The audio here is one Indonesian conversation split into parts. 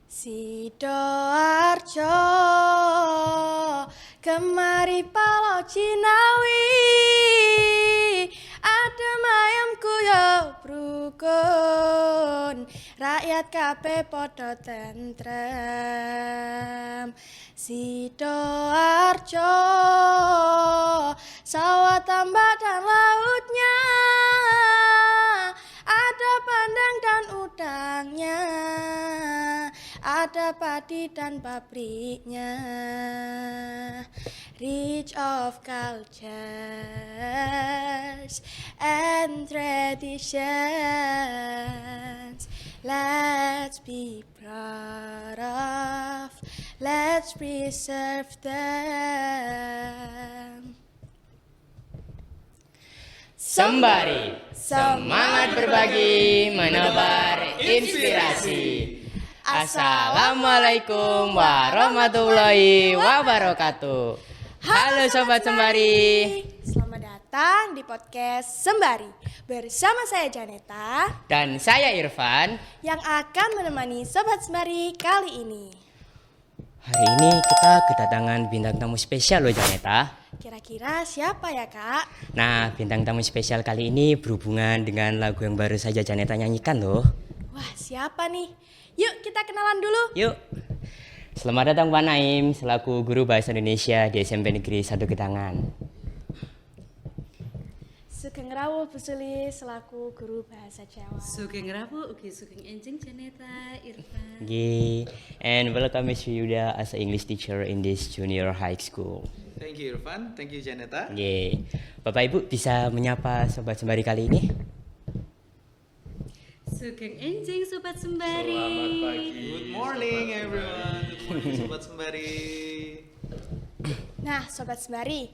Sidoarjo kemari palo Cinawi adem ayamku yo brukun rakyat kabeh padha tentrem Sidoarjo sawah tambak dan lautnya ada pandang dan udangnya ada padi dan pabriknya rich of cultures and traditions. Let's be proud of, let's preserve them. Sembari, semangat berbagi, menebar inspirasi. Assalamualaikum warahmatullahi wabarakatuh. Halo Sobat Sembari. Selamat datang di podcast Sembari bersama saya Janeta Dan saya Irfan yang akan menemani Sobat Sembari kali ini. Hari ini kita kedatangan bintang tamu spesial loh Janeta. Kira-kira siapa ya Kak? Nah, bintang tamu spesial kali ini berhubungan dengan lagu yang baru saja Janeta nyanyikan loh. Wah, siapa nih? Yuk kita kenalan dulu. Yuk. Selamat datang Pak Naim selaku guru bahasa Indonesia di SMP Negeri 1 Gedangan. Sugeng rawuh Bu Suli selaku guru bahasa Jawa. Sugeng rawuh ugi sugeng enjing Janeta Irfan. Okay. And welcome Miss Yuda as an English teacher in this junior high school. Thank you Irfan, thank you Janeta. Okay. Bapak Ibu bisa menyapa Sobat Sembari kali ini? Sugeng enjing Sobat Sembari. Selamat pagi. Good morning everyone. Good morning Sobat Sembari. Nah Sobat Sembari,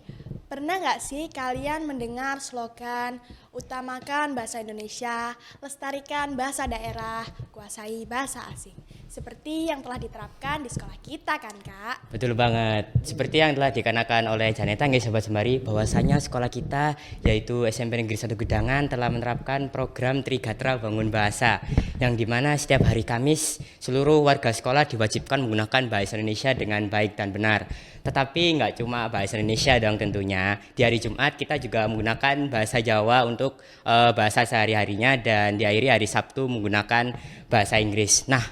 pernah nggak sih kalian mendengar slogan utamakan bahasa Indonesia, lestarikan bahasa daerah, kuasai bahasa asing? Seperti yang telah diterapkan di sekolah kita kan Kak? Betul banget. Seperti yang telah dikenakan oleh Janeta nggih Sobat Sembari, bahwasanya sekolah kita yaitu SMP Negeri 1 Gedangan telah menerapkan program Trigatra Bangun Bahasa yang dimana setiap hari Kamis seluruh warga sekolah diwajibkan menggunakan bahasa Indonesia dengan baik dan benar. Tetapi nggak cuma bahasa Indonesia dong tentunya. Di hari Jumat kita juga menggunakan bahasa Jawa untuk bahasa sehari-harinya dan diakhiri hari Sabtu menggunakan bahasa Inggris. Nah,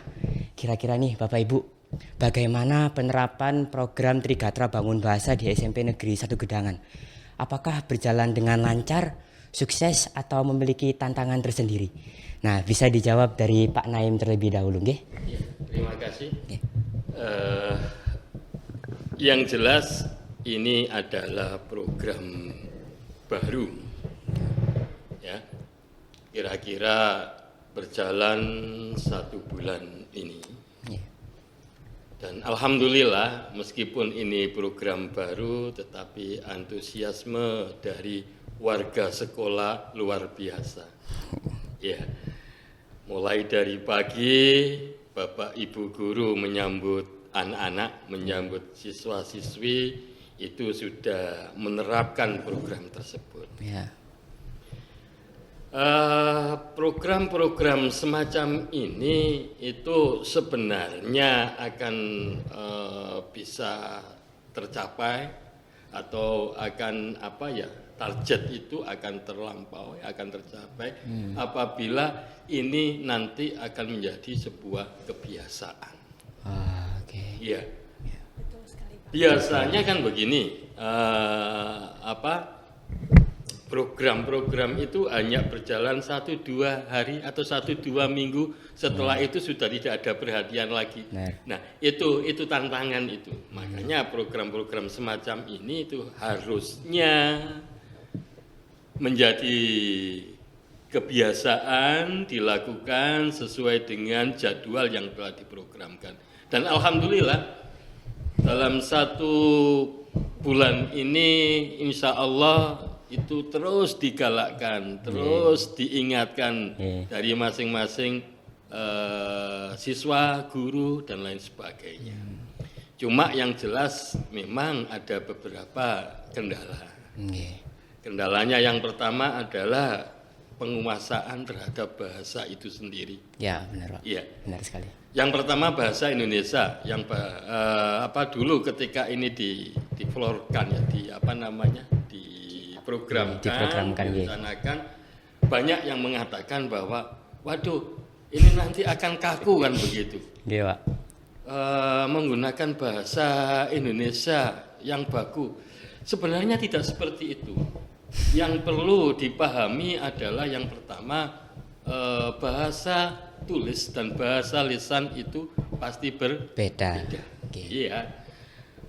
kira-kira nih Bapak Ibu, bagaimana penerapan program Trigatra Bangun Bahasa di SMP Negeri 1 Gedangan? Apakah berjalan dengan lancar, sukses, atau memiliki tantangan tersendiri? Nah, bisa dijawab dari Pak Naim terlebih dahulu, nggih? Ya, terima kasih. Oke. Yang jelas ini adalah program baru, ya. Kira-kira berjalan 1 bulan ini. Yeah. Dan alhamdulillah meskipun ini program baru tetapi antusiasme dari warga sekolah luar biasa. Ya. Mulai dari pagi Bapak Ibu guru menyambut anak-anak, menyambut siswa-siswi itu sudah menerapkan program tersebut. Yeah. Program-program semacam ini itu sebenarnya akan bisa tercapai atau akan target itu akan terlampaui, akan tercapai apabila ini nanti akan menjadi sebuah kebiasaan. Okay. Iya. Betul sekali Pak. Biasanya kan begini, program-program itu hanya berjalan 1-2 hari atau 1-2 minggu, setelah itu sudah tidak ada perhatian lagi. Nah, itu tantangan itu. Makanya program-program semacam ini itu harusnya menjadi kebiasaan dilakukan sesuai dengan jadwal yang telah diprogramkan. Dan alhamdulillah dalam 1 bulan ini insya Allah itu terus digalakkan, terus diingatkan dari masing-masing siswa, guru, dan lain sebagainya. Cuma yang jelas memang ada beberapa kendala. Kendalanya yang pertama adalah penguasaan terhadap bahasa itu sendiri. Ya, benar Pak. Iya. Benar sekali. Yang pertama bahasa Indonesia yang dulu ketika ini diflorkan ya diprogramkan, Diprogramkan, ya. direncanakan, banyak yang mengatakan bahwa waduh ini nanti akan kaku kan begitu. Iya Pak. Menggunakan bahasa Indonesia yang baku. Sebenarnya tidak seperti itu. Yang perlu dipahami adalah yang pertama bahasa tulis dan bahasa lisan itu pasti berbeda. Oke. Iya.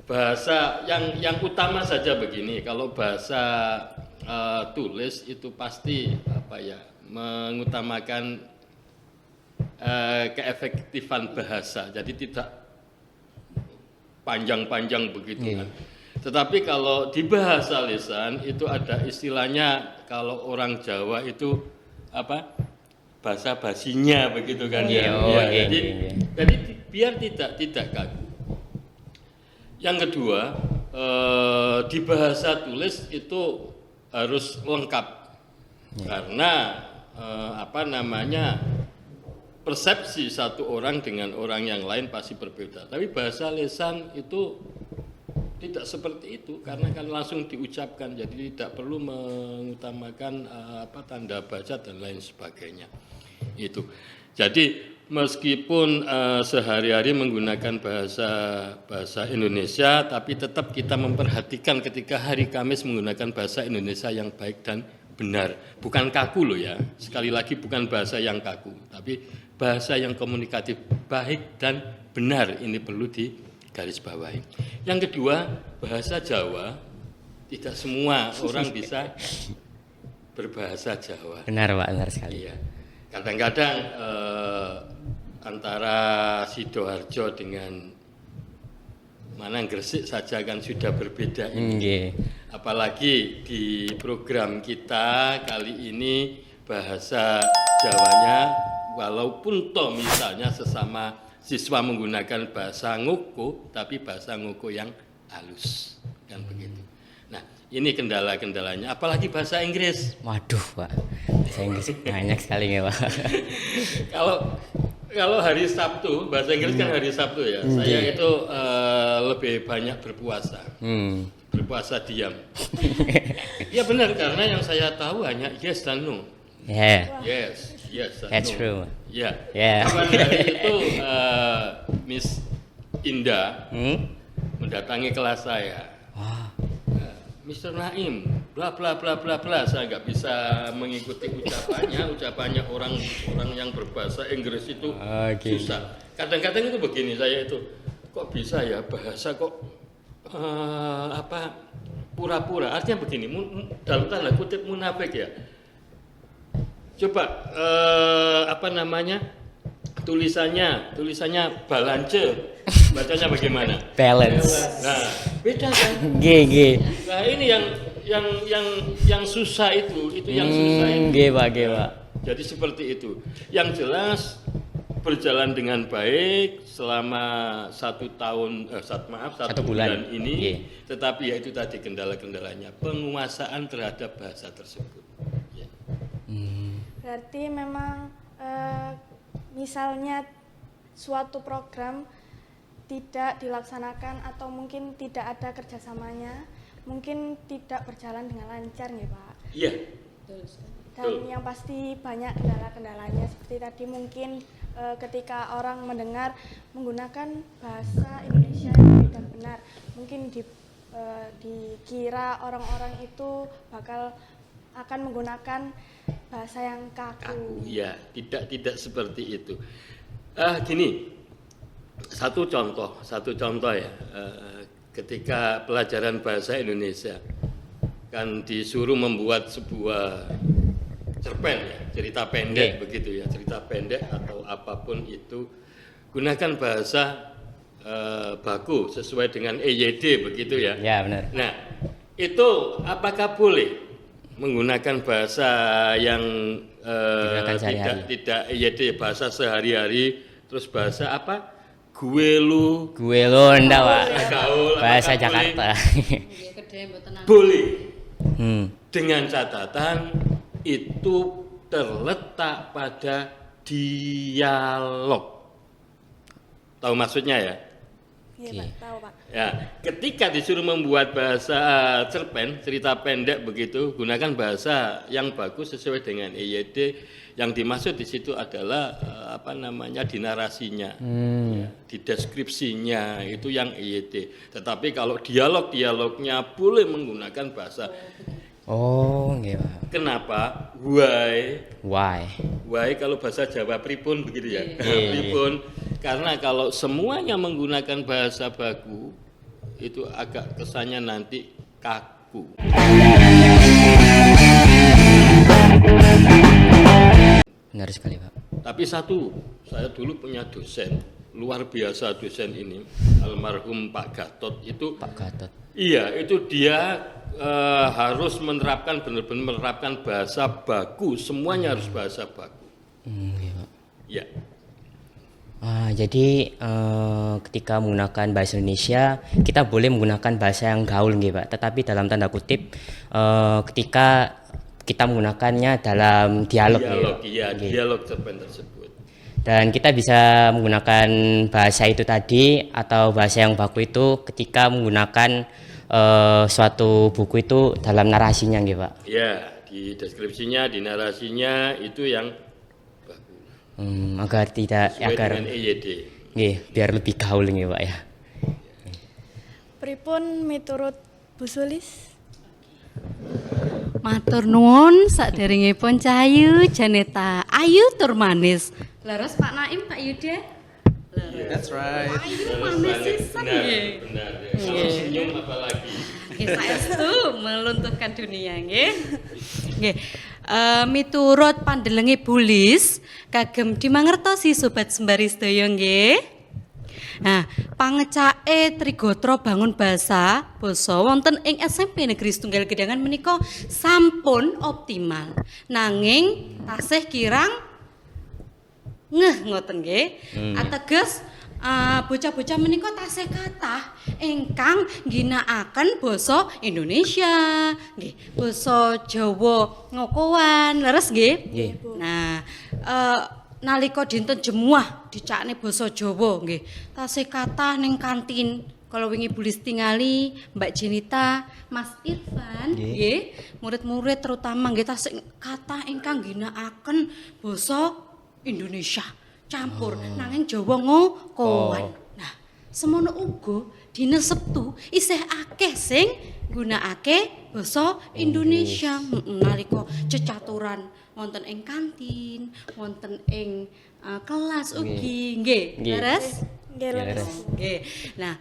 Bahasa yang utama saja begini, kalau bahasa tulis itu pasti mengutamakan keefektifan bahasa. Jadi tidak panjang-panjang begitu kan. Tetapi kalau di bahasa lisan itu ada istilahnya, kalau orang Jawa itu bahasa basinya begitu kan ya. Jadi biar tidak kaku. Yang kedua, di bahasa tulis itu harus lengkap. Karena persepsi satu orang dengan orang yang lain pasti berbeda. Tapi bahasa lisan itu tidak seperti itu, karena kan langsung diucapkan, jadi tidak perlu mengutamakan tanda baca dan lain sebagainya. Itu. Jadi meskipun sehari-hari menggunakan bahasa Indonesia, tapi tetap kita memperhatikan ketika hari Kamis menggunakan bahasa Indonesia yang baik dan benar. Bukan kaku loh ya. Sekali lagi bukan bahasa yang kaku, tapi bahasa yang komunikatif baik dan benar, ini perlu garis bawahi. Yang kedua, bahasa Jawa, tidak semua orang bisa berbahasa Jawa. Benar Pak, benar sekali. Iya. Kadang-kadang antara Sidoarjo dengan Gresik saja kan sudah berbeda ini. Apalagi di program kita kali ini bahasa Jawanya, walaupun toh misalnya sesama siswa menggunakan bahasa ngoko, tapi bahasa ngoko yang halus, kan begitu. Nah, ini kendala-kendalanya. Apalagi bahasa Inggris. Waduh Pak, bahasa Inggris banyak sekali ya Pak. Kalau hari Sabtu, bahasa Inggris kan hari Sabtu ya. Saya itu lebih banyak berpuasa. Berpuasa diam. Ya benar, karena yang saya tahu hanya yes dan no. Yes, That's no. true. Ya. Yeah. Kapan hari itu Miss Indah mendatangi kelas saya. Mr. Naim, bla bla bla bla bla. Saya nggak bisa mengikuti ucapannya orang yang berbahasa Inggris itu susah. Kadang-kadang itu begini, saya itu kok bisa ya bahasa kok pura-pura. Artinya begini, dalam tanda kutip munafik ya. Coba tulisannya balance, bacanya bagaimana? Balance. Nah, beda kan? G. Nah, ini yang susah itu yang susah itu. G Pak. Jadi seperti itu. Yang jelas berjalan dengan baik selama satu bulan ini. Tetapi ya itu tadi kendala-kendalanya, penguasaan terhadap bahasa tersebut. Ya. Berarti memang misalnya suatu program tidak dilaksanakan atau mungkin tidak ada kerjasamanya, mungkin tidak berjalan dengan lancar nih Pak. Iya. Dan yang pasti banyak kendala-kendalanya, seperti tadi mungkin ketika orang mendengar menggunakan bahasa Indonesia yang tidak benar, mungkin dikira orang-orang itu akan menggunakan bahasa yang kaku. Iya, tidak seperti itu. Gini, satu contoh ya, ketika pelajaran bahasa Indonesia kan disuruh membuat sebuah cerpen ya, cerita pendek begitu ya, cerita pendek atau apapun itu, gunakan bahasa baku sesuai dengan EYD begitu ya. Ya benar. Nah, itu apakah boleh menggunakan bahasa yang tidak EYD, bahasa sehari-hari, terus bahasa apa? Gue lu enggak Pak. Bahasa Jakarta. Boleh. Dengan catatan itu terletak pada dialog. Tahu maksudnya ya? Iya, Pak, tahu, Pak. Ya, ketika disuruh membuat bahasa cerpen, cerita pendek begitu, gunakan bahasa yang bagus sesuai dengan EYD. Yang dimaksud di situ adalah di narasinya, ya, di deskripsinya itu yang EYD. Tetapi kalau dialognya boleh menggunakan bahasa. Oh, nggih, Pak. Kenapa? Why? Why? Kalau bahasa Jawa pripun begitu ya. Iya. Pripun. Karena kalau semuanya menggunakan bahasa baku itu agak kesannya nanti kaku. Benar sekali, Pak. Tapi satu, saya dulu punya dosen, luar biasa dosen ini, almarhum Pak Gatot itu. Pak Gatot. Iya, itu dia harus benar-benar menerapkan bahasa baku, semuanya harus bahasa baku. Iya, Pak. Ya. Jadi ketika menggunakan bahasa Indonesia, kita boleh menggunakan bahasa yang gaul, nggih, Pak. Tetapi dalam tanda kutip, ketika kita menggunakannya dalam dialog, Dialog cerpen tersebut. Dan kita bisa menggunakan bahasa itu tadi atau bahasa yang baku itu ketika menggunakan suatu buku itu dalam narasinya, nggih, Pak. Ya, di deskripsinya, di narasinya itu yang baku. Agar tidak Sesuai agar dengan EYD. nggih, biar lebih gaul, nggih, Pak ya. Pripun miturut Bu Sulis? Matur nuwun saderengipun Cahayu Janeta Ayu tur manis. Leres Pak Naim, Pak Yuda. That's right. Ayu manis sisan nggih. Benar. Ya. Kalau senyum apalagi. Nggih, saestu melunturkan dunia nggih. Nggih. Miturut pandelenge Bulis kagem dimangertosi sobat sembari sedaya nggih. Nah, pangecake Trigatra Bangun Basa wonten ing SMP Negeri Setunggal Gedangan menika sampun optimal. Nanging tasih kirang ngoten nggih. Ateges bocah-bocah menika tasih kathah ingkang ngginakaken basa Indonesia, nggih, basa Jawa ngokowan, leres nggih? Nggih. Nah, nalika dinten jemuah dicakne basa Jawa nggih, tasih kathah ning kantin. Kalau wingi Bulis tingali, Mbak Jenita, Mas Irfan, nggih, murid-murid terutama nggih tasih kathah ingkang ngginakaken basa Indonesia campur nanging Jawa ngokowan. Nah, semono uga dina Sabtu isih akeh sing nggunakake basa Indonesia. Nalika cecaturan wonten ing kantin, wonten ing kelas ugi, nggih. Leres? Nggih, leres. Nggih. Nah,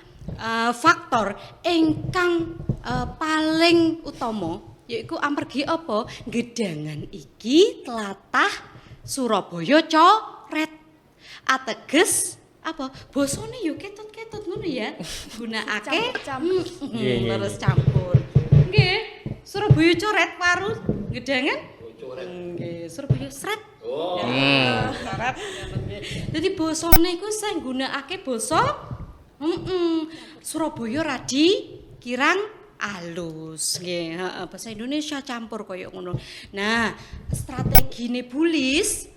faktor ingkang paling utama yaiku amargi apa? Gedangan iki tlatah Surabaya coret. Ateges apa? Basane yo ketut-ketut ngono ya. Gunakake leres campur. Nggih, Surabaya coret waru gedangan. Nggih, Surabaya sret. Oh. Coret. Dadi basane iku sing gunakake basa Surabaya radi kirang alus nggih, heeh, bahasa Indonesia campur kaya ngono. Nah, strategine Bulis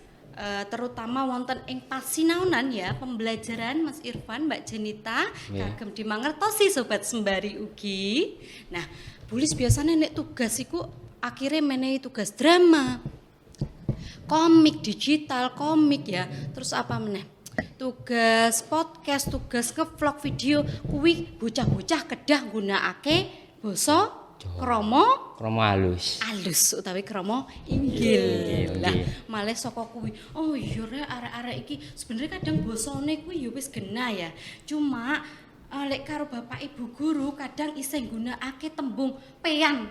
terutama wonten ing pasinaunan ya, pembelajaran Mas Irfan, Mbak Jenita, kagem dimangertosi sobat sembari ugi. Nah, Bulis biasanya nek tugas iku akhirnya menehi tugas drama, komik digital, komik ya, terus apa meneh? Tugas podcast, tugas nge-vlog video kuwi bocah-bocah kedah gunakake basa krama alus utawi krama inggil. Lah malih saka kuwi. Oh iya rek arek-arek iki sebenarnya kadang basane kuwi ya wis genah ya. Cuma lek karo bapak ibu guru kadang isih nggunakake tembung peyan.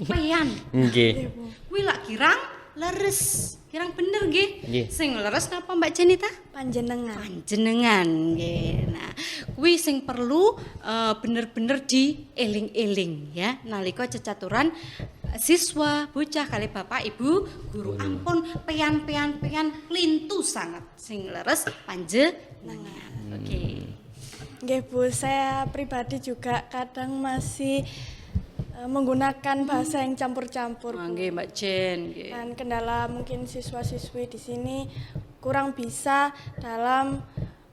Peyan. nggih. Kuwi lak kirang leres. Kirang bener nggih. Sing leres napa Mbak Jenita? Panjenengan nggih. Nah, kuwi sing perlu bener-bener dieling-eling ya nalika cecaturan siswa bocah kali bapak ibu guru. Ampun peyan lintu sangat sing leres panjenengan. Oke. Nggih Bu, saya pribadi juga kadang masih menggunakan bahasa yang campur-campur, Bu. Nggih, Mbak Jen, nggih. Dan kendala mungkin siswa-siswi di sini kurang bisa dalam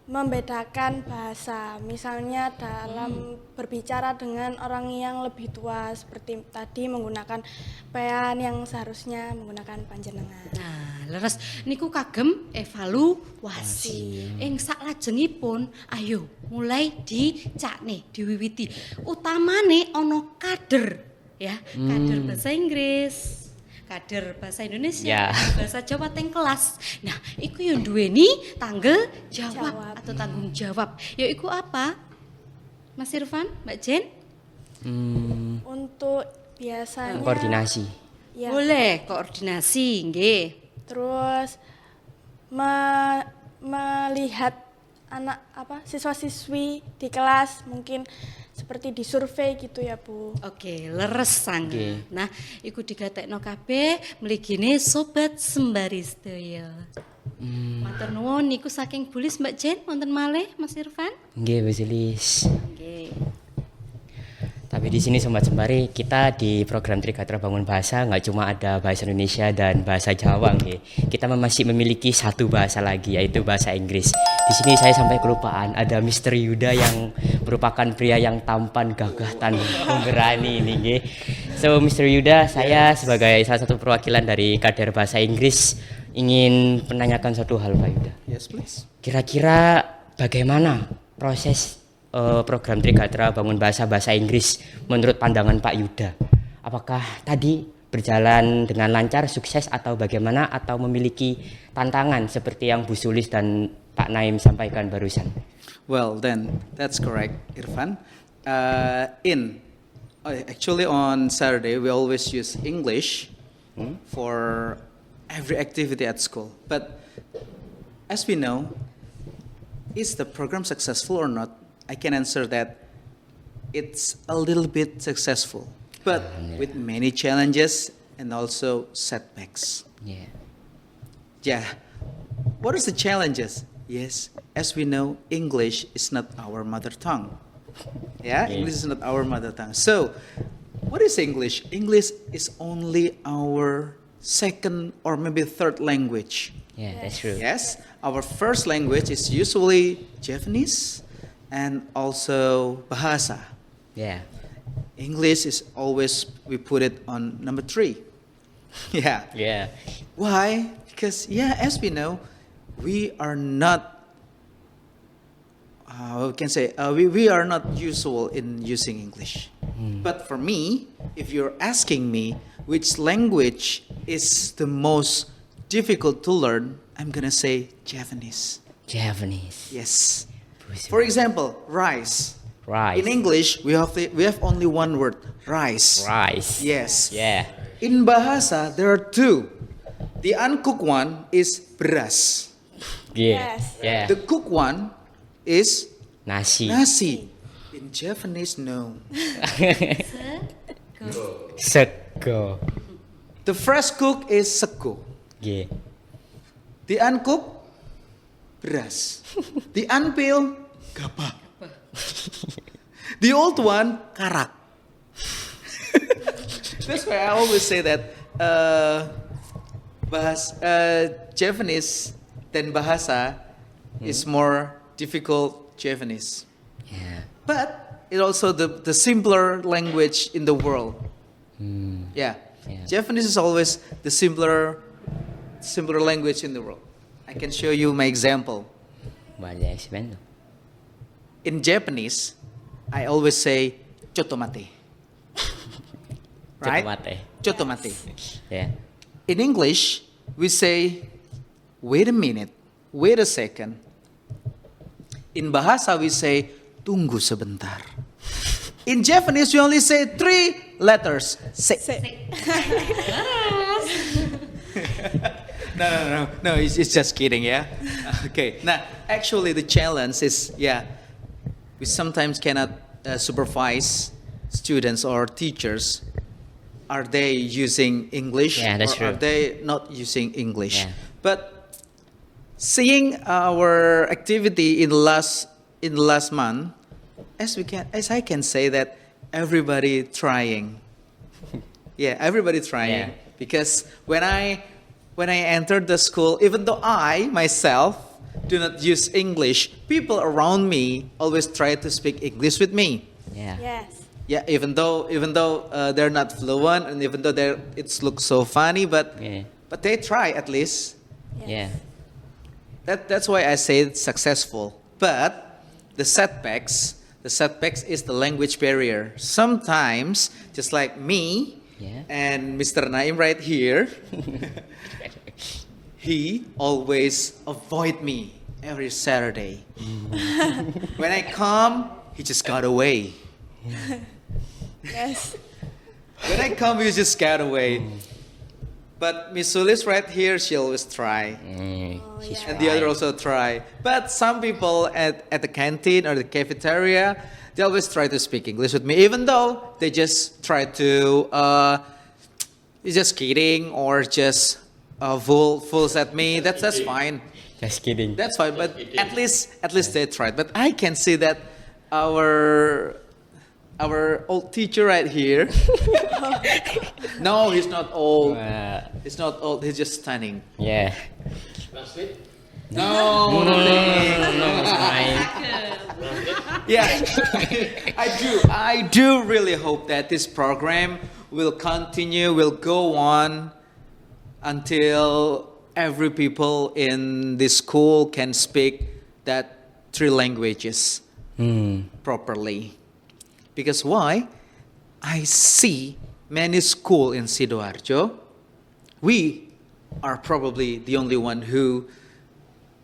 membedakan bahasa. Misalnya dalam berbicara dengan orang yang lebih tua seperti tadi menggunakan pean yang seharusnya menggunakan panjenengan. Nah, leres niku kagem evaluasi. Ing saklajengipun ayo mulai dicakne, diwiwiti. Utamane ana kader ya, kader bahasa Inggris, kader bahasa Indonesia, Ya. bahasa Jawa teng kelas. Nah, iku yo duweni tanggung jawab atau tanggung jawab. Ya iku apa? Mas Irfan, Mbak Jen? Untuk biasanya Koordinasi. ya, Boleh koordinasi, nggih. terus melihat anak siswa-siswi di kelas mungkin seperti disurvei gitu ya, Bu. Oke, leres sangat. Oke. Nah, iku digatekno kabeh mligine sobat sembari sedaya. Matur nuwun niku saking Bulis Mbak Jen wonten malih Mas Irfan. Nggih, Bu Silis. Nggih. Tapi di sini Sobat Sembari, kita di program Trigatra Bangun Bahasa nggak cuma ada bahasa Indonesia dan bahasa Jawa, nggih. Kita masih memiliki satu bahasa lagi, yaitu bahasa Inggris. Di sini saya sampai kelupaan, ada Mr. Yuda yang merupakan pria yang tampan, gagah, dan pemberani ini, nggih. So, Mr. Yuda, saya sebagai salah satu perwakilan dari kader bahasa Inggris ingin menanyakan satu hal, Pak Yuda. Yes, please. Kira-kira bagaimana proses program Trigatra Bangun Bahasa Inggris menurut pandangan Pak Yuda? Apakah tadi berjalan dengan lancar, sukses atau bagaimana, atau memiliki tantangan seperti yang Bu Sulis dan Pak Naim sampaikan barusan? Well, then that's correct, Irfan. Actually on Saturday we always use English for every activity at school. But as we know, is the program successful or not? I can answer that it's a little bit successful, but with many challenges and also setbacks. Yeah. Yeah. What is the challenges? Yes, as we know, English is not our mother tongue. Yeah, English is not our mother tongue. So, what is English? English is only our second or maybe third language. Yeah, that's true. Yes, our first language is usually Japanese and also Bahasa. Yeah. English is always, we put it on number 3. Yeah. Yeah. Why? Because, yeah, as we know, we are not, we can say, we are not usual in using English. But for me, if you're asking me which language is the most difficult to learn, I'm gonna say Japanese. Japanese. Yes. For example, rice. Rice. In English, we have only one word, rice. Rice. Yes. Yeah. In Bahasa, there are 2. The uncooked one is beras. Yeah. Yes. Yeah. The cooked one is Nasi. nasi. In Japanese, no. Sego. The fresh cook is sego. Yeah. The uncooked, beras. The unpeeled, gabah. The old one, karak. That's why I always say that Japanese than Bahasa is more difficult Japanese. Yeah. But it's also the simpler language in the world. Yeah. Yeah. Japanese is always the simpler language in the world. I can show you my example. Boleh explain tuh. In Japanese, I always say chotomate. Right? Chotomate. Chotomate. Yeah. In English, we say wait a minute, wait a second. In Bahasa, we say tunggu sebentar. In Japanese, we only say 3 letters. Se. No, it's just kidding, yeah? Okay, now, actually the challenge is, we sometimes cannot supervise students or teachers. Are they using English Yeah, that's or true. are they not using English? Yeah. But seeing our activity in the last month, as I can say that everybody trying Yeah, everybody trying. Yeah. Because when I entered the school, even though I myself do not use English, people around me always try to speak English with me. Yeah. Yes. Yeah, even though they're not fluent, and even though it looks so funny, but Yeah. they try at least. Yeah. That's why I say it's successful. But the setbacks is the language barrier. Sometimes, just like me Yeah. and Mr. Naim right here, he always avoid me every Saturday. When I come, he just got away. Yes. When I come, he just got away. But Miss Sulis right here, she always try. She's yeah. And the other also try. But some people at the canteen or the cafeteria, they always try to speak English with me, even though they just try to, just kidding or just fools at me. That's fine. Just kidding. That's fine. But at least they tried. But I can see that our old teacher right here. No, he's not old. He's not old. He's just stunning. Yeah. Translate. No, no, yeah, I do really hope that this program will continue, will go on until every people in this school can speak that 3 languages properly. Because why? I see many school in Sidoarjo. We are probably the only one who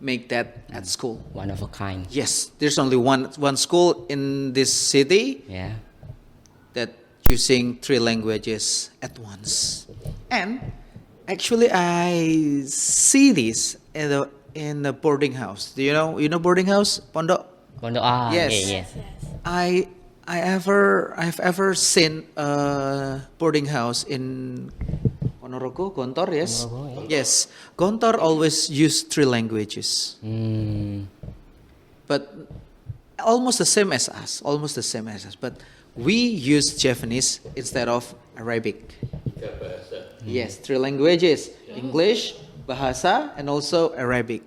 make that at school. One of a kind. Yes, there's only one school in this city Yeah. that using 3 languages at once. And actually, I see this in the boarding house. Do you know boarding house, Pondok? Pondok Yes. Yeah. Yes. I've ever seen a boarding house in Ponorogo, Gontor, yes. Ponorogo, Yes, Gontor always use 3 languages, but almost the same as us. But we use Japanese instead of Arabic. Tiga bahasa. Yes, 3 languages: English, Bahasa, and also Arabic.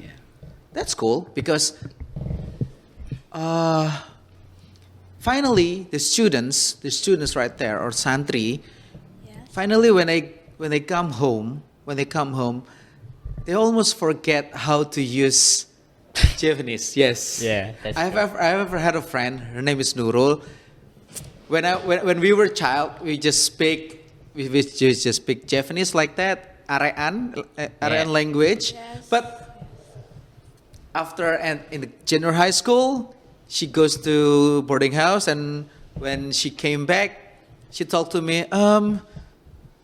Yeah, that's cool because finally the students right there, or santri, Yes. finally when they come home, they almost forget how to use Japanese. Yes. Yeah, that's I've ever had a friend. Her name is Nurul. When we were child, we just speak Japanese like that, Arean language. Yes. But after and in the junior high school, she goes to boarding house, and when she came back, she talked to me,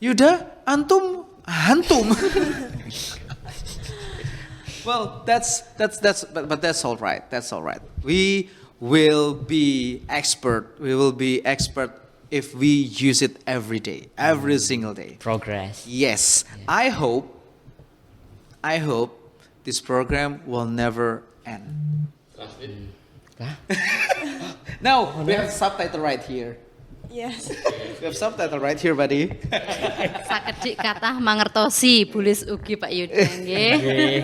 Yuda, antum, hantum. Well, but that's all right. That's all right. We will be expert if we use it every day, every single day. progress. Yes, I hope this program will never end. Translate. No, we have subtitle right here. Yes. We have subtitle right here, buddy. Sakedhik kathah mangertosi bulis ugi Pak Yuda nggih.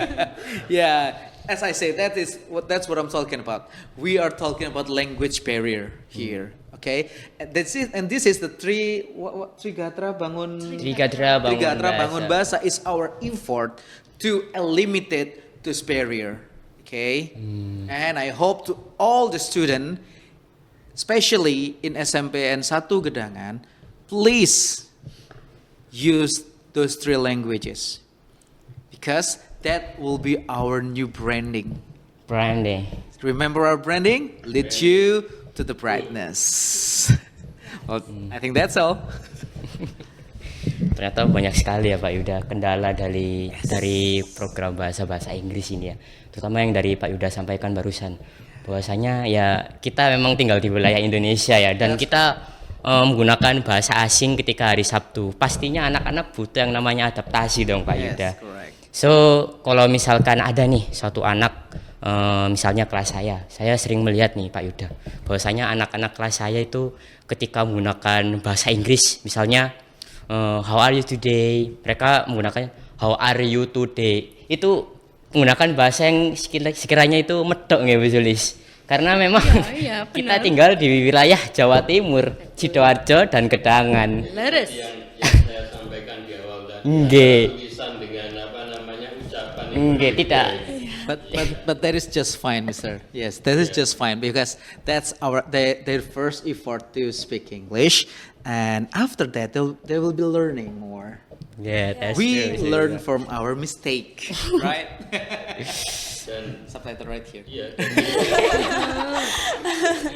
Yeah, as I say, that's what I'm talking about. We are talking about language barrier here. Okay, and this is the Trigatra Bangun Bangun Bahasa is our effort to eliminate this barrier. Okay, and I hope to all the students, especially in SMPN 1 Gedangan, please use those 3 languages because that will be our new branding. Branding. Remember our branding? Lead you to the brightness. Well, I think that's all. Ternyata banyak sekali ya Pak Yuda kendala dari program bahasa Inggris ini ya. Terutama yang dari Pak Yuda sampaikan barusan. Bahwasanya ya kita memang tinggal di wilayah Indonesia ya, dan kita menggunakan bahasa asing ketika hari Sabtu. Pastinya anak-anak butuh yang namanya adaptasi dong Pak Yuda. Yes, correct. So kalau misalkan ada nih suatu anak misalnya kelas saya sering melihat nih Pak Yuda, bahwasanya anak-anak kelas saya itu ketika menggunakan bahasa Inggris, misalnya how are you today, mereka menggunakan how are you today, itu menggunakan bahasa yang sekiranya itu medok nggih Bu Sulis. Karena memang iya, kita benar. tinggal di wilayah Jawa Timur, Sidoarjo dan Gedangan. Leres. Yang saya sampaikan di awal tadi, Nggih. tulisan dengan apa namanya ucapan Nggih, tidak. But that is just fine, Mister. Yes, that is just fine because that's their first effort to speak English, and after that they will be learning more. Yeah, that's We true. learn from our mistake, right? dan Subtitle right here. iya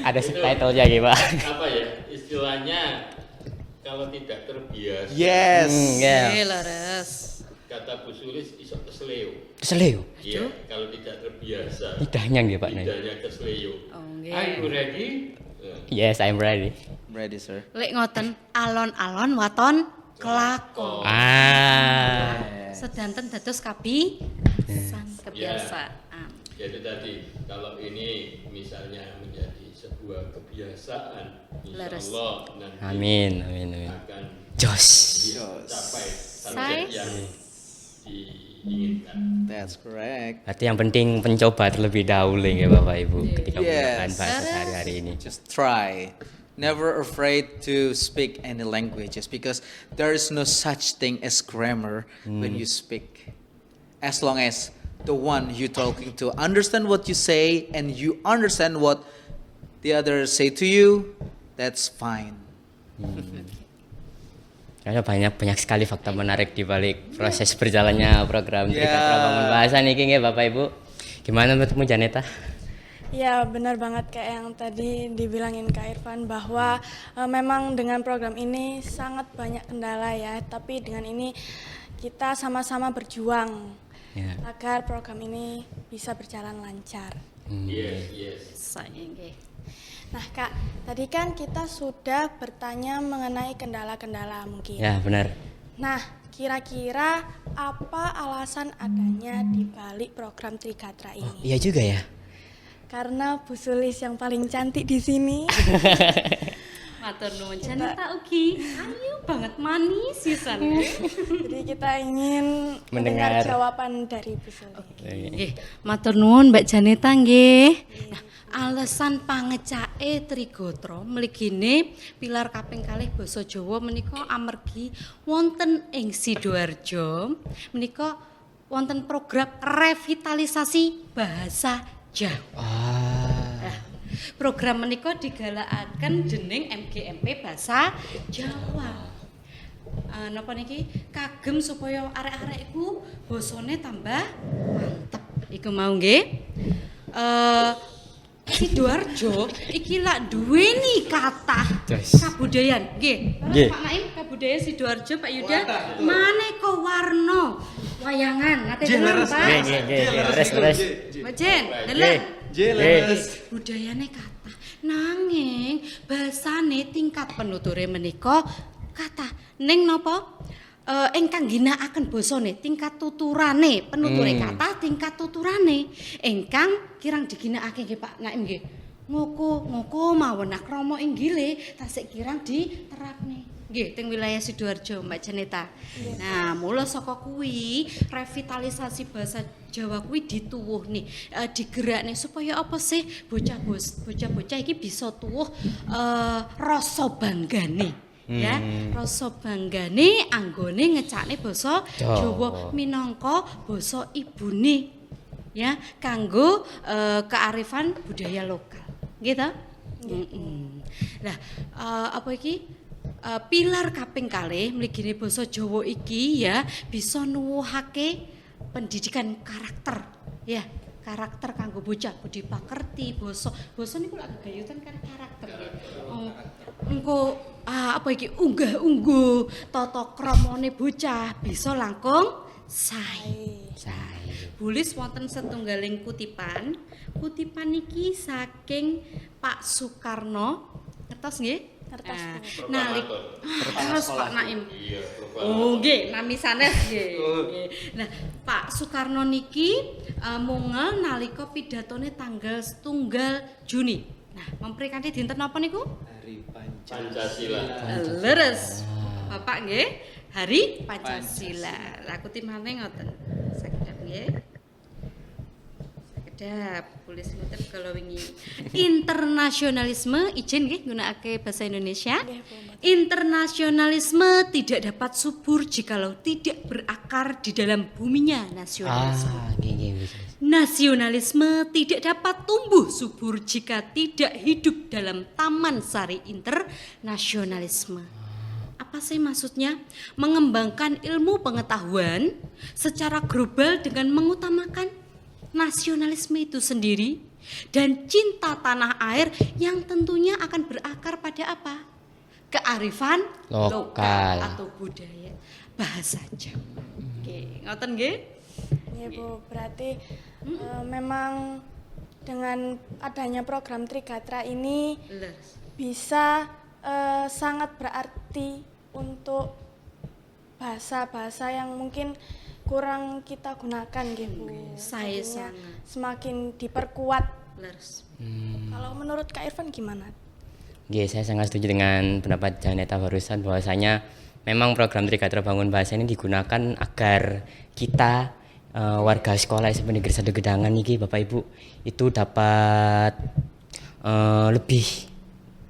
Ada subtitle-nya gitu, Pak. apa ya istilahnya kalau tidak terbiasa Yes. Ya. Leres. kata Bu Sulis iso kesleo. Keseleo. Iya, kalau tidak terbiasa Lidahnya nggih, Pak. Nih. lidahnya kesleo. Oh, nggih. Are you ready? Yes, I'm ready. Ready, sir. Lek ngoten alon-alon waton kelakon. Ah. Sedanten dados kebiasaan. Jadi tadi kalau ini misalnya menjadi sebuah kebiasaan, insya Leres. Allah nanti Amin, amin, amin. akan Jos. capai Say. target yang diinginkan. That's correct. Berarti yang penting mencoba terlebih dahulu ya Bapak Ibu ketika menggunakan Yes. bahasa sehari-hari ini. Just try. Never afraid to speak any languages because there is no such thing as grammar when you speak. As long as the one you talking to understand what you say and you understand what the others say to you, that's fine. Karena banyak sekali fakta menarik di balik proses berjalannya program Trikatra Bangun Bahasa nih nggih Bapak Ibu. Gimana menurutmu Janeta? Ya benar banget kayak yang tadi dibilangin Kak Irfan bahwa memang dengan program ini sangat banyak kendala ya, tapi dengan ini kita sama-sama berjuang Ya. agar program ini bisa berjalan lancar. Yes. Saya nggih. Nah Kak, tadi kan kita sudah bertanya mengenai kendala-kendala mungkin. Ya, benar. Nah, kira-kira apa alasan adanya di balik program Trikatra ini? Iya juga ya. Karena Bu Sulis yang paling cantik di sini. Matur nuwun Janeta ugi. Ayu banget manis sisan. Jadi kita ingin mendengar Mendengar. jawaban dari Bu Sulis. Nggih, matur nuwun Mbak Janeta nggih. Nah, alasan pangecake Trigatra mligine pilar kaping kalih basa Jawa menika amergi wonten ing Sidoarjo menika wonten program revitalisasi bahasa Jawa. Nah, program menika digalakaken dening MGMP Bahasa Jawa. Napa niki kagem supaya arek-arek iku basane tambah mantep. Iku mau nggih. Sidoarjo iki lak duweni kathah Yes. kabudayan nggih. Nggih. Pak Naim kabudayan Sidoarjo Pak Yuda maneka warna wayangan ngate dengar Pak. Leres. Mbak Jen, deleng. Jelas. Budayane kathah nanging basane tingkat penuture menika kathah ning napa ingkang ginakaken basane tingkat tuturane penuture kathah tingkat tuturane ingkang kirang diginakake nggih Pak Naim nggih ngoko mawon akrama inggile tasik kirang diterapne nggih teng wilayah Sidoarjo Mbak Janeta. Nah, mula saka kuwi revitalisasi bahasa Jawa kuwi dituwuh nih digerakne supaya apa sih bocah-bocah iki bisa tuwuh rasa banggane. Ya, rasa banggane anggone ngecakne basa Jawa minangka basa ibune. Ya, kanggo kearifan budaya lokal. Nggih ta? Nah, apa iki? Pilar kaping kalih mligine basa Jawa iki ya bisa nuwuhake pendidikan karakter ya karakter kanggo bocah budi pakerti basa niku lak gegayutan kan karakter engko apa iki unggah-ungguh tata kramane bocah bisa langkung sae bulis wonten setunggaling kutipan iki saking Pak Soekarno ngertos nggih Kertas Nah, putih. nalik terus Pak Naim. Iya, Oh, nggih, nami sanes nggih. Nggih. Nah, Pak Soekarno niki mungel nalika pidatone tanggal 1 Juni. Nah, memperingati dinten napa niku? Hari Pancasila. Leres. Bapak nggih, Hari Pancasila. Lah aku timane ngoten. Sakedap nggih. Sakedap, tulis ngoten kalau wingi. Internasionalisme izin nggih nggunakake bahasa Indonesia. Nggih, Bu, Mbak. Internasionalisme tidak dapat subur jikalau tidak berakar di dalam buminya nasionalisme. Nggih, Bu Sulis. Nasionalisme tidak dapat tumbuh subur jika tidak hidup dalam taman sari internasionalisme. Apa sih maksudnya? Mengembangkan ilmu pengetahuan secara global dengan mengutamakan nasionalisme itu sendiri dan cinta tanah air yang tentunya akan berakar pada apa? Kearifan Lokal. atau budaya bahasa Jawa. Oke, ngoten nggih? Iya Bu, berarti memang dengan adanya program Trigatra ini Leres. bisa sangat berarti untuk bahasa-bahasa yang mungkin kurang kita gunakan gitu. Saya Jadinya sangat. semakin diperkuat. Leres. Kalau menurut Kak Irfan gimana? Nggih, saya sangat setuju dengan pendapat Janeta barusan bahwasanya memang program Trigatra Bangun Bahasa ini digunakan agar kita warga sekolah SMP Negeri 1 Gedangan niki Bapak Ibu itu dapat lebih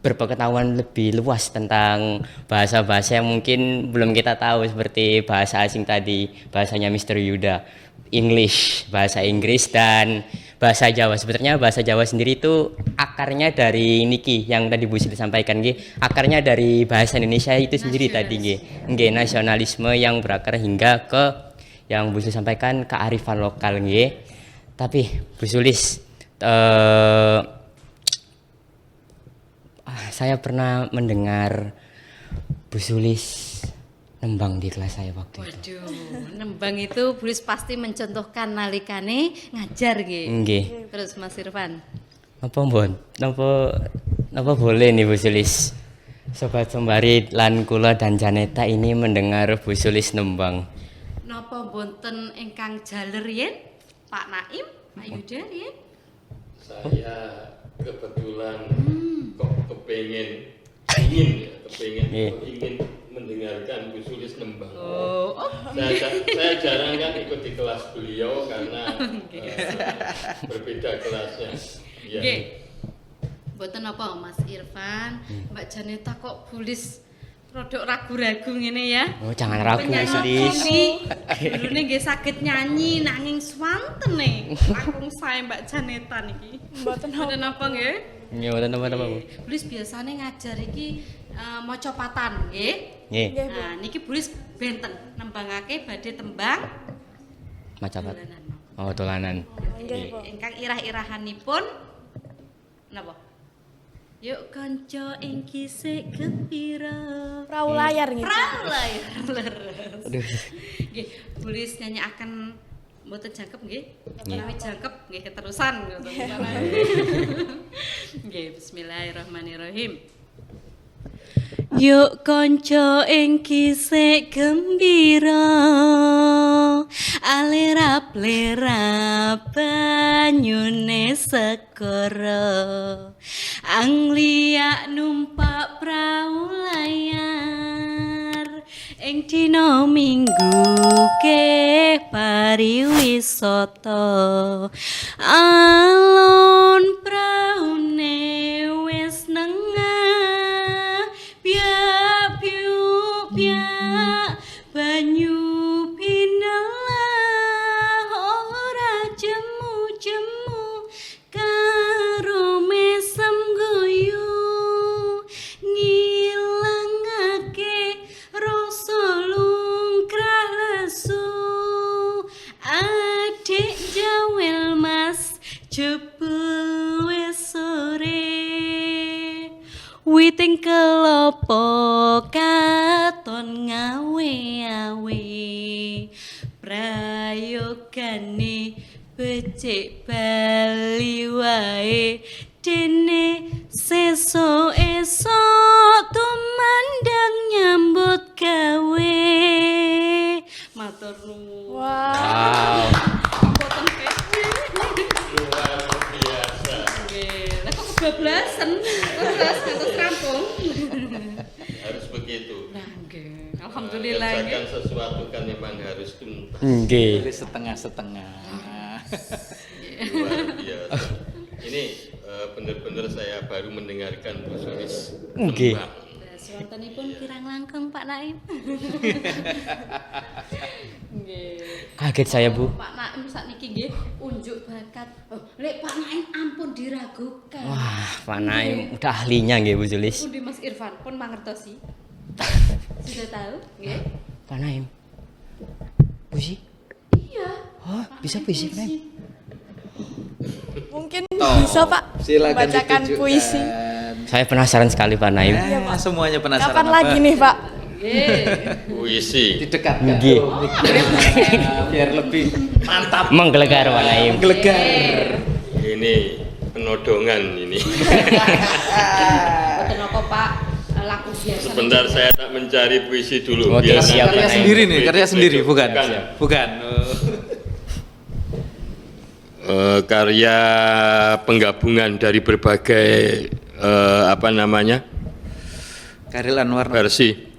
berpengetahuan lebih luas tentang bahasa-bahasa yang mungkin belum kita tahu seperti bahasa asing tadi, bahasanya Mr. Yuda, English, bahasa Inggris dan bahasa Jawa. Sebenarnya bahasa Jawa sendiri itu akarnya dari niki yang tadi Bu Sri sampaikan nggih, akarnya dari bahasa Indonesia itu sendiri tadi nggih. Nggih, nasionalisme yang berakar hingga ke yang Bu Sri sampaikan kearifan lokal nggih. Tapi Bu Sulis saya pernah mendengar Bu Sulis nembang di kelas saya waktu itu. Waduh, nembang itu Bulis pasti mencontohkan nalikane ngajar nggih. Nggih. Terus Mas Irfan. Napa mbon? Napa boleh nih Bu Sulis? Sobat Sembari lan kula dan Janeta ini mendengar Bu Sulis nembang. Napa bonten ingkang jaler yen? Pak Naim, Pak Yuda yen? Saya kebetulan kok ingin mendengarkan Bu Sulis nembang. Saya jarang kan ikut di kelas beliau karena berbeda kelasnya. Ya. Nggih. Mboten apa Mas Irfan, Mbak Janeta kok Bulis rodok ragu-ragu ngene ya. Oh, jangan ragu Bu Penyanyi Sulis. ini dulune nggih saged nyanyi nanging swanten langkung sae Mbak Janeta niki. Mboten Mboten apa nggih? Nggih, mboten napa-napa Bu. Bulis biasane ngajar iki maca patan nggih. Nggih, Nggih, Bu. Nah, niki Bulis benten nembangake badhe tembang macam apa? dolanan. Oh, dolanan. Nggih, Bu. Ingkang irah-irahanipun napa? Yuk kanca ing kisik gembira. Perahu layar gitu. Pralayar leres. Aduh. Nggih, Bulis nyanyiaken mboten jangkep nggih. Menawi jangkep nggih keterusan ngoten. Nggih, bismillahirrahmanirrahim. Yuk kanca ing kisik gembira alirap-lirap banyune segara anglia numpak prau layar ing dina minggu ke pariwisata alon praune wis nengah biak biuk biak banyu pinalah ora jemu-jemu karo mesem guyu ngilangake rasa lungkrah lesu adik jawel mas jebul wis sore witing kelopo katon ngawe-awe prayogane becik bali wae dene sesuk esuk Kebablasan terus ngantos rampung. Harus begitu. Nah, nggih. Alhamdulillah nggih. Kerjakan sesuatu kan memang harus tuntas. Nggih. Jadi setengah-setengah. Luar biasa. Ini benar-benar saya baru mendengarkan Bu Sulis Nggih. kembang. Wontenipun kirang langkung Pak Naim. Nggih. Kaget saya, Bu. Pak Naim sakniki nggih unjuk bakat. Oh, lek Pak Naim ampun diragukan. Wah, Pak Naim udah ahlinya nggih Bu Sulis. Pundi Mas Irfan pun mangertosi. Sudah tahu, nggih? Pak Naim. Puisi? Iya. Oh, bisa puisi Pak Naim. Mungkin bisa Pak Silakan bacakan ditunjukkan. puisi. Saya penasaran sekali Pak Naim. Semuanya penasaran. Kapan apa? lagi nih Pak? Nggih. Puisi. Didekatkan Nggih. biar lebih mantap. Menggelegar Pak Naim. Gelegar. Ini penodongan ini. Boten apa Pak, laku biasa. Sebentar saya tak mencari puisi dulu. Oke, biar siap, nanti- Pak Karya sendiri nih, karya sendiri bukan? Bukan. Bukan. Karya penggabungan dari berbagai Karil Anwar. versi.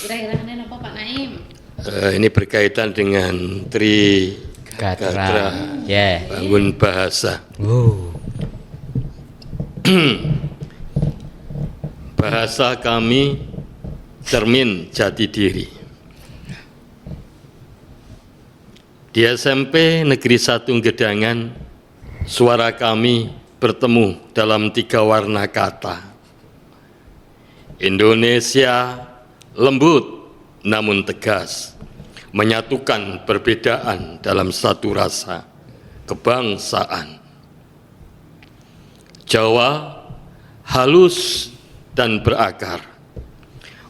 Kira-kira napa Pak Naim? Ini berkaitan dengan Tri Gatra. Ya. Bangun Bahasa. Wow. Bahasa kami cermin jati diri. Di SMP Negeri 1 Gedangan, suara kami bertemu dalam 3 warna kata. Indonesia lembut namun tegas, menyatukan perbedaan dalam satu rasa kebangsaan. Jawa halus dan berakar,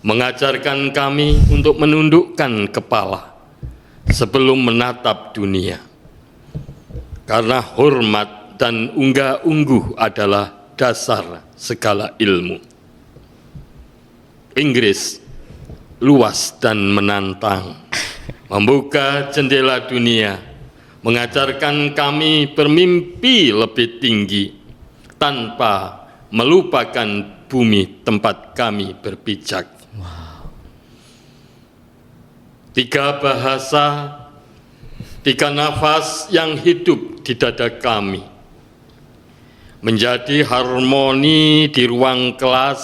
mengajarkan kami untuk menundukkan kepala sebelum menatap dunia. Karena hormat dan unggah-ungguh adalah dasar segala ilmu. Inggris luas dan menantang, membuka jendela dunia, mengajarkan kami bermimpi lebih tinggi tanpa melupakan bumi tempat kami berpijak. 3 bahasa, 3 nafas yang hidup di dada kami, menjadi harmoni di ruang kelas,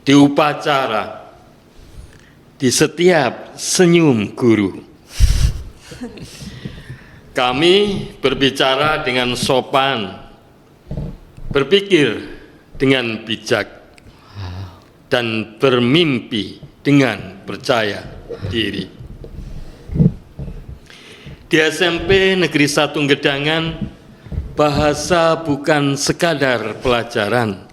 di upacara, di setiap senyum guru. Kami berbicara dengan sopan, berpikir dengan bijak, dan bermimpi dengan percaya diri. Di SMP Negeri 1 Gedangan, bahasa bukan sekadar pelajaran,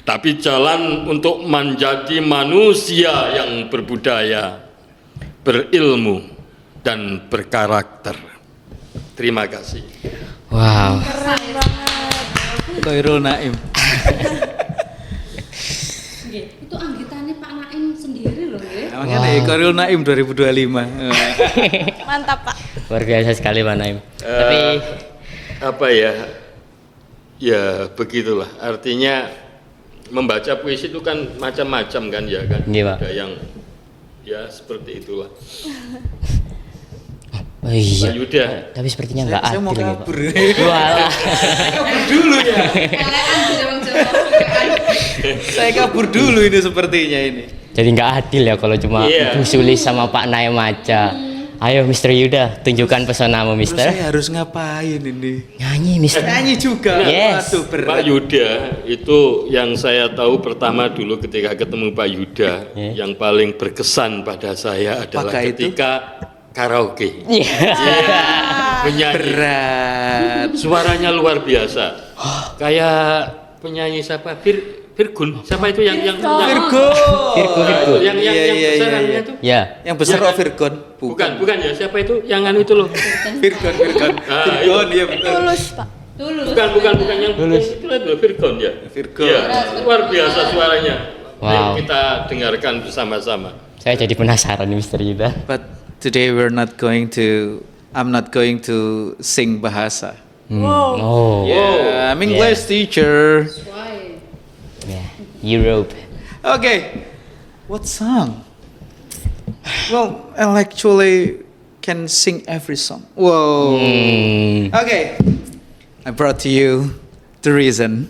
tapi jalan untuk menjadi manusia yang berbudaya, berilmu, dan berkarakter. Terima kasih. Wow. Khairul Naim. Nggih, itu anggitannya Pak Naim sendiri loh nggih. Namanya nih Khairul Naim 2025. Mantap Pak. Luar biasa sekali Pak Naim. Tapi Apa ya? Ya begitulah. Artinya membaca puisi itu kan macam-macam kan ya kan. Iya, Pak. Ada yang ya seperti itulah. oh iya. Pak Yuda. Tapi sepertinya nggak Saya mau adil nih, Pak. kabur. Walah. Kabur dulu ya. Kalian di Wong Jawa. Saya kabur dulu ini sepertinya ini. Jadi nggak adil ya kalau cuma Iya. Bu Sulis sama Pak Naim aja. Ayo Mr. Yuda, tunjukkan pesonamu Terus Mister. saya harus ngapain ini? Nyanyi Mister. Nyanyi juga. Yes. Waduh, berat. Pak Yuda itu yang saya tahu pertama dulu ketika ketemu Pak Yuda, yang paling berkesan pada saya adalah Apakah itu? ketika karaoke. Iya. Menyanyi. Berat. Suaranya luar biasa. Kayak penyanyi siapa? Virgun. Siapa itu yang Virgo. Virgo. yang Iya, iya, besar iya, iya. itu? Ya. Yang besar Iya kan? Virgon. Bukan ya. Siapa itu? Yang anu itu loh. Virgon. Ah, Virgon, iya betul. Tulus Pak. Tulus. Bukan yang itu loh Virgon ya. Virgon. Iya, luar biasa suaranya. Wow. Ayo kita dengarkan bersama-sama. Saya jadi penasaran nih Mr. Yuda. But today I'm not going to sing bahasa. Wow. Oh, Yeah, I'm English teacher. yeah. Europe. Okay, what song? Well, I actually can sing every song. Whoa. Okay, I brought to you the reason.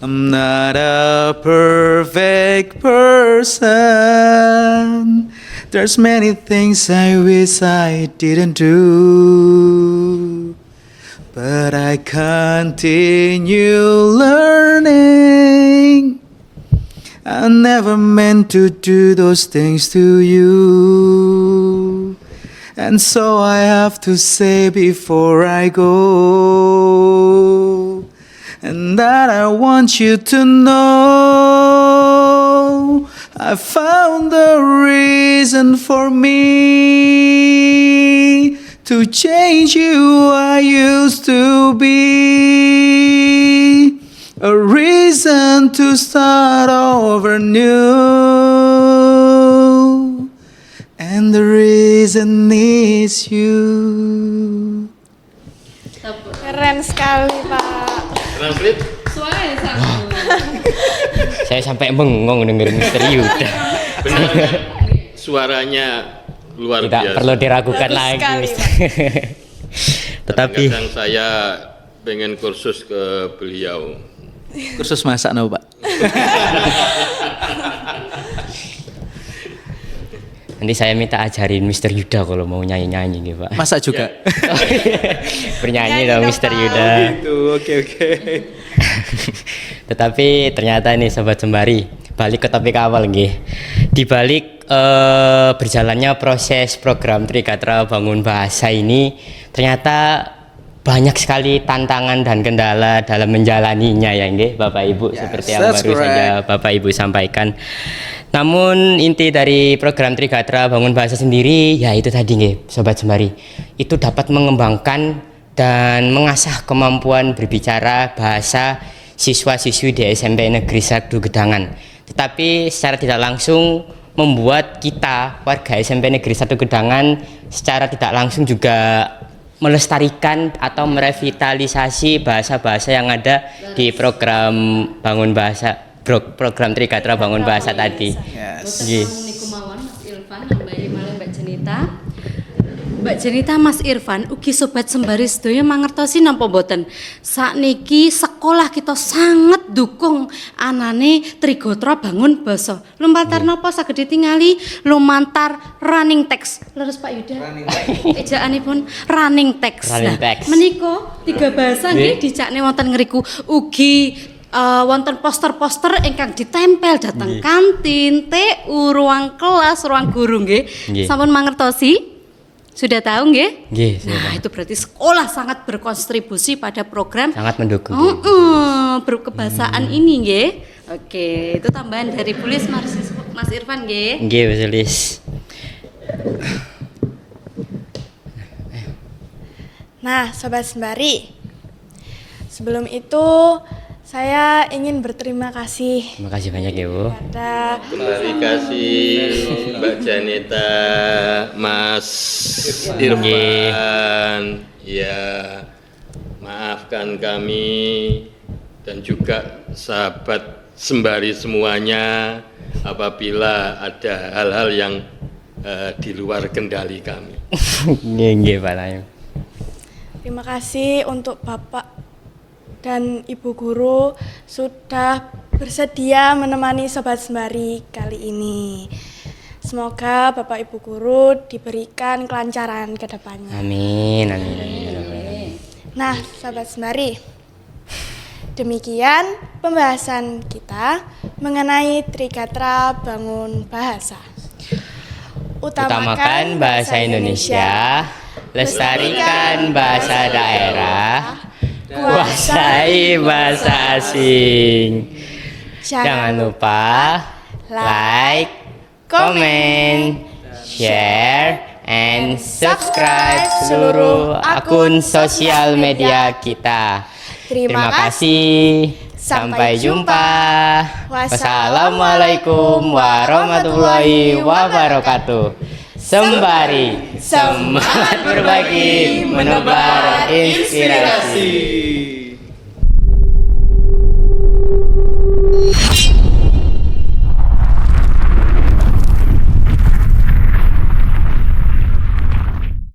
I'm not a perfect person. There's many things I wish I didn't do. But I continue learning. I never meant to do those things to you. And so I have to say before I go, and that I want you to know I found a reason for me to change you I used to be, a reason to start over new, and the reason is you. Keren sekali, Pak. Translate. Saya sampai bengong dengerin Mr. Yuda. Benar kan? Suaranya luar Tidak biasa. perlu diragukan Bagus lagi. sekali, Mr. Tetapi Kadang saya pengen kursus ke beliau. Kursus masak no, Pak. nanti saya minta ajarin Mr. Yuda kalau mau nyanyi-nyanyi nih Pak. Masak juga. Bernyanyi Nyanyi dong dong, Mr. Pak. Yuda. Gitu, oke. Tetapi ternyata nih Sobat Sembari, balik ke topik awal nggih. Di balik berjalannya proses program Trigatra Bangun Bahasa ini ternyata banyak sekali tantangan dan kendala dalam menjalaninya ya nggih Bapak Ibu, Yes, seperti yang that's baru saja Bapak Ibu sampaikan. Namun inti dari program Trigatra Bangun Bahasa sendiri ya itu tadi nggih Sobat Sembari. Itu dapat mengembangkan dan mengasah kemampuan berbicara bahasa siswa-siswi di SMP Negeri 1 Gedangan. Tetapi secara tidak langsung membuat kita warga SMP Negeri 1 Gedangan secara tidak langsung juga melestarikan atau merevitalisasi bahasa-bahasa yang ada di program Bangun Bahasa, program Trigatra Bangun Bahasa tadi. Yes. Nggih. Niku mawon Mas Irfan nambah malih Mbak Jenita. Mbak Jenita, Mas Irfan, ugi Sobat Sembari sedaya mangertosi napa mboten? Sakniki sekolah kita sangat dukung anane Trigatra Bangun Basa. Lumantar napa saged ditingali? Lumantar running text. Leres Pak Yuda. Ejaanipun running text. Running text. Menika tiga bahasa nggih dicakne wonten ngriku ugi wonten poster-poster ingkang ditempel dhateng kantin, TU, ruang kelas, ruang guru nggih. Nggih. Sampun mangertosi? Sudah tahu nggih? Nggih, sudah Nah, itu berarti sekolah sangat berkontribusi pada program sangat mendukung. berkebahasaan ini nggih. Oke, itu tambahan dari Bulis Mas Irfan nggih. Nggih, Mas Elis. Nah, Sobat Sembari, sebelum itu saya ingin berterima kasih Terima kasih banyak ya Bu. kepada Terima kasih Mbak Janeta, Mas Irfan. Ya, maafkan kami dan juga sahabat Sembari semuanya apabila ada hal-hal yang di luar kendali kami. Nggih, Pak Naim. Terima kasih untuk Bapak dan Ibu Guru sudah bersedia menemani Sobat Sembari kali ini. Semoga Bapak Ibu Guru diberikan kelancaran ke depannya. Amin, amin, amin. Nah, Sobat Sembari, demikian pembahasan kita mengenai Trigatra Bangun Bahasa. Utamakan bahasa Indonesia, lestarikan bahasa daerah, kuasai bahasa asing. Jangan lupa like, comment, share, and subscribe seluruh akun sosial media kita. Terima kasih. Sampai jumpa. Wassalamualaikum warahmatullahi wabarakatuh. Sembari semangat berbagi, menebar inspirasi.